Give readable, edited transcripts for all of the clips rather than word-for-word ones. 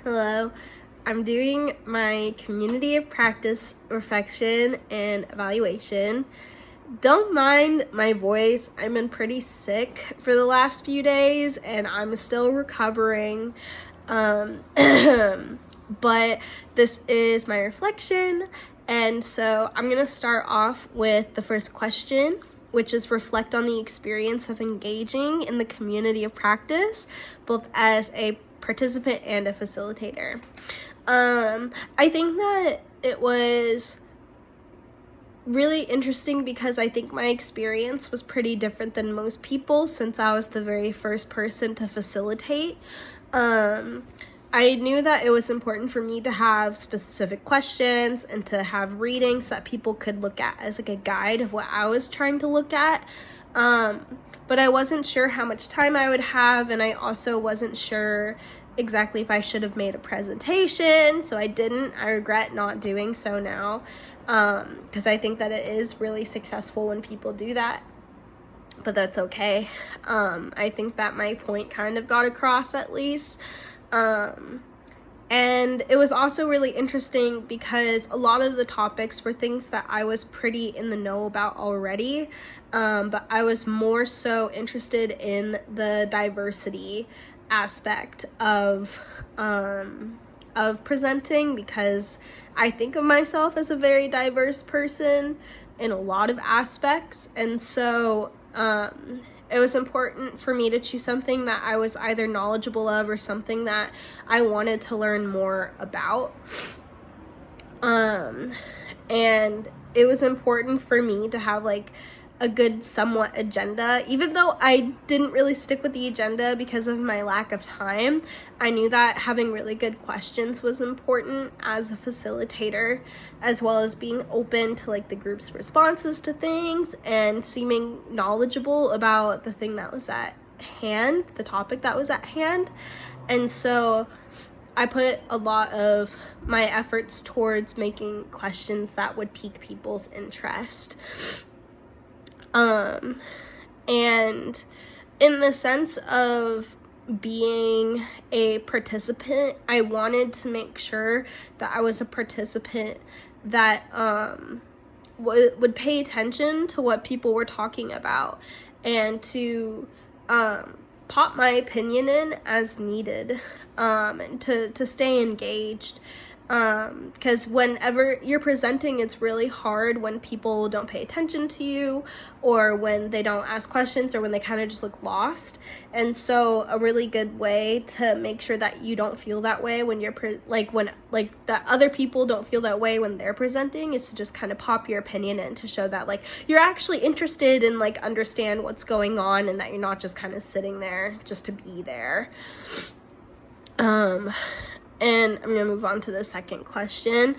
Hello. I'm doing my community of practice reflection and evaluation. Don't mind my voice. I've been pretty sick for the last few days and I'm still recovering. But this is my reflection, and so I'm going to start off with the first question, which is reflect on the experience of engaging in the community of practice, both as a participant and a facilitator. I think that it was really interesting because I think my experience was pretty different than most people since I was the very first person to facilitate. I knew that it was important for me to have specific questions and to have readings that people could look at as like a guide of what I was trying to look at. But I wasn't sure how much time I would have, and I also wasn't sure exactly if I should have made a presentation, so I didn't. I regret not doing so now, because I think that it is really successful when people do that, but that's okay. I think that my point kind of got across at least. And it was also really interesting because a lot of the topics were things that I was pretty in the know about already, but I was more so interested in the diversity aspect of presenting, because I think of myself as a very diverse person in a lot of aspects, and so it was important for me to choose something that I was either knowledgeable of or something that I wanted to learn more about. And it was important for me to have like a good somewhat agenda. Even though I didn't really stick with the agenda because of my lack of time, I knew that having really good questions was important as a facilitator, as well as being open to like the group's responses to things and seeming knowledgeable about the thing that was at hand, the topic that was at hand. And so I put a lot of my efforts towards making questions that would pique people's interest. And in the sense of being a participant, I wanted to make sure that I was a participant that would pay attention to what people were talking about and to pop my opinion in as needed, and to stay engaged. Because whenever you're presenting, it's really hard when people don't pay attention to you, or when they don't ask questions, or when they kind of just look lost. And so a really good way to make sure that you don't feel that way when you're that other people don't feel that way when they're presenting is to just kind of pop your opinion in, to show that like you're actually interested and like understand what's going on, and that you're not just kind of sitting there just to be there. And I'm going to move on to the second question.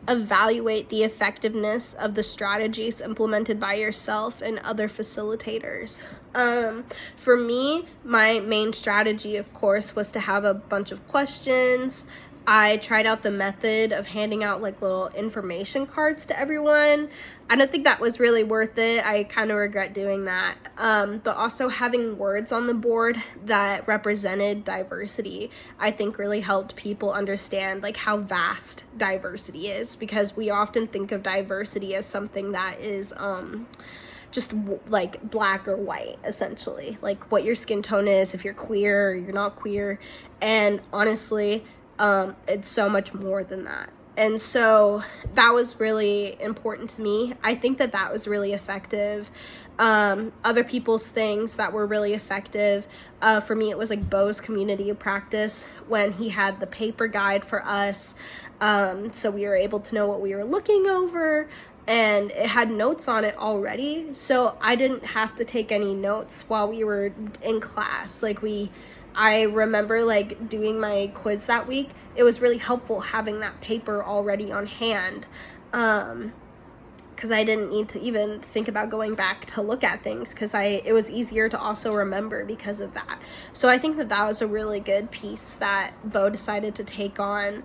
Evaluate the effectiveness of the strategies implemented by yourself and other facilitators. For me, my main strategy, of course, was to have a bunch of questions. I tried out the method of handing out like little information cards to everyone. I don't think that was really worth it. I kind of regret doing that. But also having words on the board that represented diversity, I think really helped people understand like how vast diversity is, because we often think of diversity as something that is just like black or white, essentially, like what your skin tone is, if you're queer or you're not queer. And honestly, it's so much more than that. And so that was really important to me. I think that that was really effective. Other people's things that were really effective, for me, it was like Bo's community of practice, when he had the paper guide for us. So we were able to know what we were looking over, and it had notes on it already. So I didn't have to take any notes while we were in class. I remember like doing my quiz that week. It was really helpful having that paper already on hand, because I didn't need to even think about going back to look at things, because it was easier to also remember because of that. So I think that that was a really good piece that Bo decided to take on.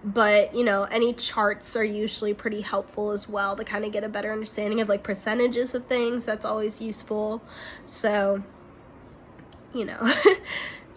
But, you know, any charts are usually pretty helpful as well to kind of get a better understanding of like percentages of things. That's always useful. So, you know,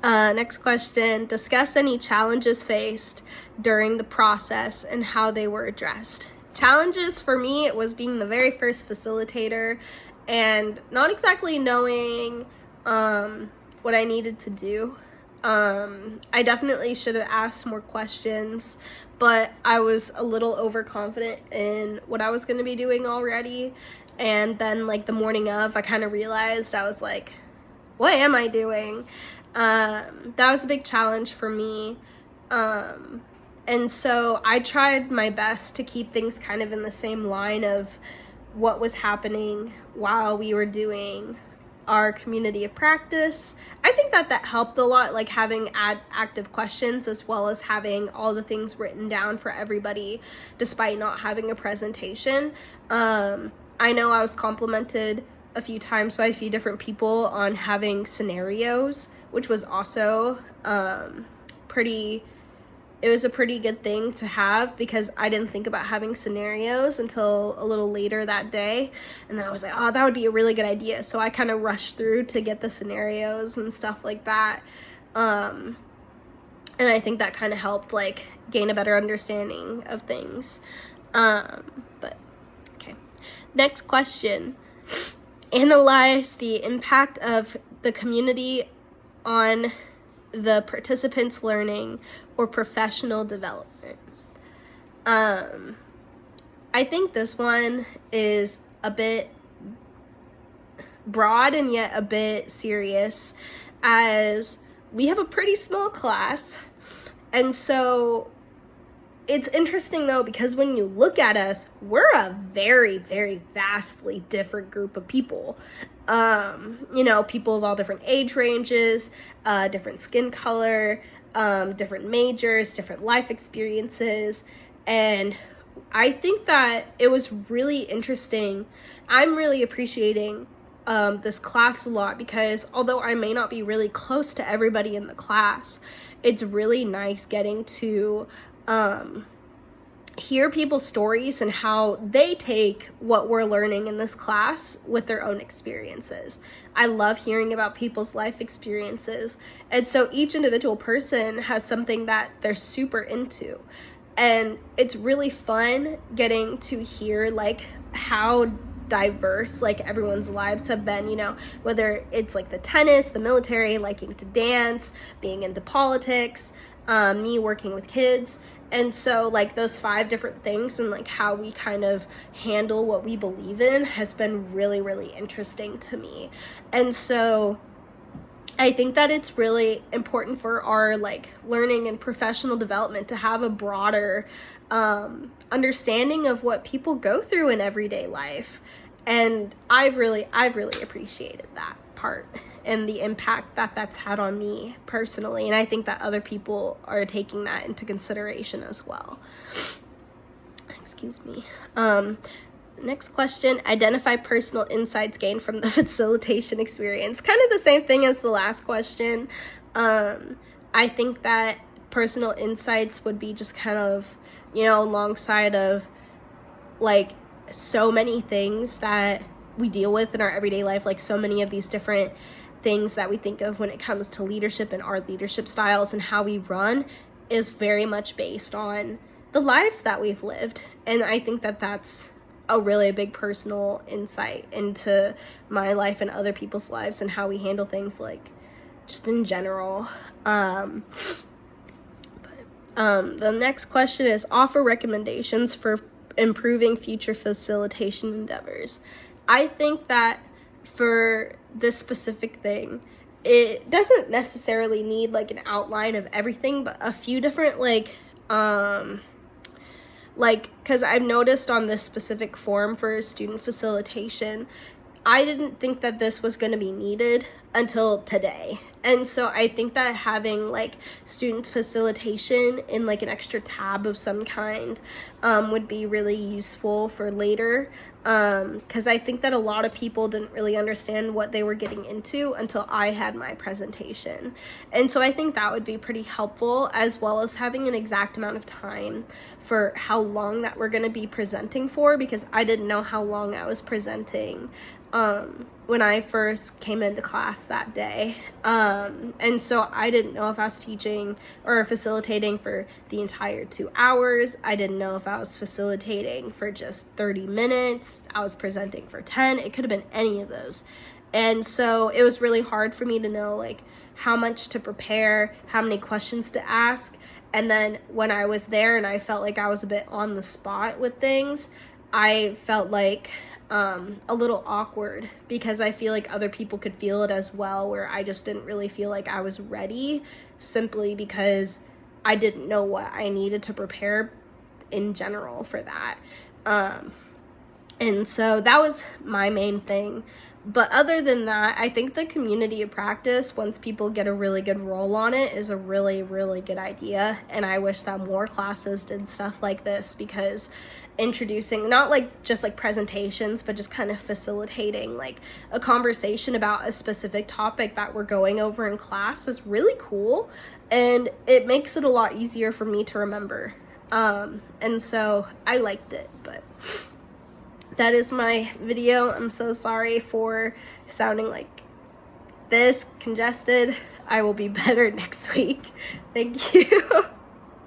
Next question, discuss any challenges faced during the process and how they were addressed. Challenges for me, it was being the very first facilitator and not exactly knowing what I needed to do. I definitely should have asked more questions, but I was a little overconfident in what I was going to be doing already. And then like the morning of, I kind of realized, I was like, what am I doing? That was a big challenge for me. And so I tried my best to keep things kind of in the same line of what was happening while we were doing our community of practice. I think that helped a lot, like having active questions as well as having all the things written down for everybody despite not having a presentation. I know I was complimented a few times by a few different people on having scenarios, which was also it was a pretty good thing to have, because I didn't think about having scenarios until a little later that day. And then I was like, oh, that would be a really good idea. So I kind of rushed through to get the scenarios and stuff like that. And I think that kind of helped like gain a better understanding of things. But okay. Next question. Analyze the impact of the community on the participants' learning or professional development. I think this one is a bit broad and yet a bit serious, as we have a pretty small class. And so it's interesting though, because when you look at us, we're a very, very vastly different group of people. People of all different age ranges, different skin color, different majors, different life experiences. And I think that it was really interesting. I'm really appreciating this class a lot, because although I may not be really close to everybody in the class, it's really nice getting to hear people's stories and how they take what we're learning in this class with their own experiences. I love hearing about people's life experiences. And so each individual person has something that they're super into. And it's really fun getting to hear like how diverse like everyone's lives have been, whether it's like the tennis, the military, liking to dance, being into politics, me working with kids. And so like those 5 different things and like how we kind of handle what we believe in has been really, really interesting to me. And so I think that it's really important for our like learning and professional development to have a broader understanding of what people go through in everyday life. And I've really appreciated that part and the impact that that's had on me personally. And I think that other people are taking that into consideration as well. Excuse me. Next question, identify personal insights gained from the facilitation experience. Kind of the same thing as the last question. I think that personal insights would be just kind of, alongside of like so many things that we deal with in our everyday life, like so many of these different things that we think of when it comes to leadership and our leadership styles and how we run is very much based on the lives that we've lived. And I think that that's a really big personal insight into my life and other people's lives and how we handle things like just in general. The next question is offer recommendations for improving future facilitation endeavors. I think that for this specific thing, it doesn't necessarily need like an outline of everything, but a few different because I've noticed on this specific form for student facilitation, I didn't think that this was going to be needed until today. And so I think that having like student facilitation in like an extra tab of some kind would be really useful for later, because I think that a lot of people didn't really understand what they were getting into until I had my presentation. And so I think that would be pretty helpful, as well as having an exact amount of time for how long that we're going to be presenting for, because I didn't know how long I was presenting when I first came into class that day. And so I didn't know if I was teaching or facilitating for the entire 2 hours. I didn't know if I was facilitating for just 30 minutes. I was presenting for 10. It could have been any of those. And so it was really hard for me to know like how much to prepare, how many questions to ask. And then when I was there and I felt like I was a bit on the spot with things, I felt like a little awkward, because I feel like other people could feel it as well, where I just didn't really feel like I was ready, simply because I didn't know what I needed to prepare in general for that. And so that was my main thing. But other than that, I think the community of practice, once people get a really good roll on it, is a really, really good idea. And I wish that more classes did stuff like this, because introducing, not like just like presentations, but just kind of facilitating like a conversation about a specific topic that we're going over in class is really cool. And it makes it a lot easier for me to remember. And so I liked it, but that is my video. I'm so sorry for sounding like this, congested. I will be better next week. Thank you.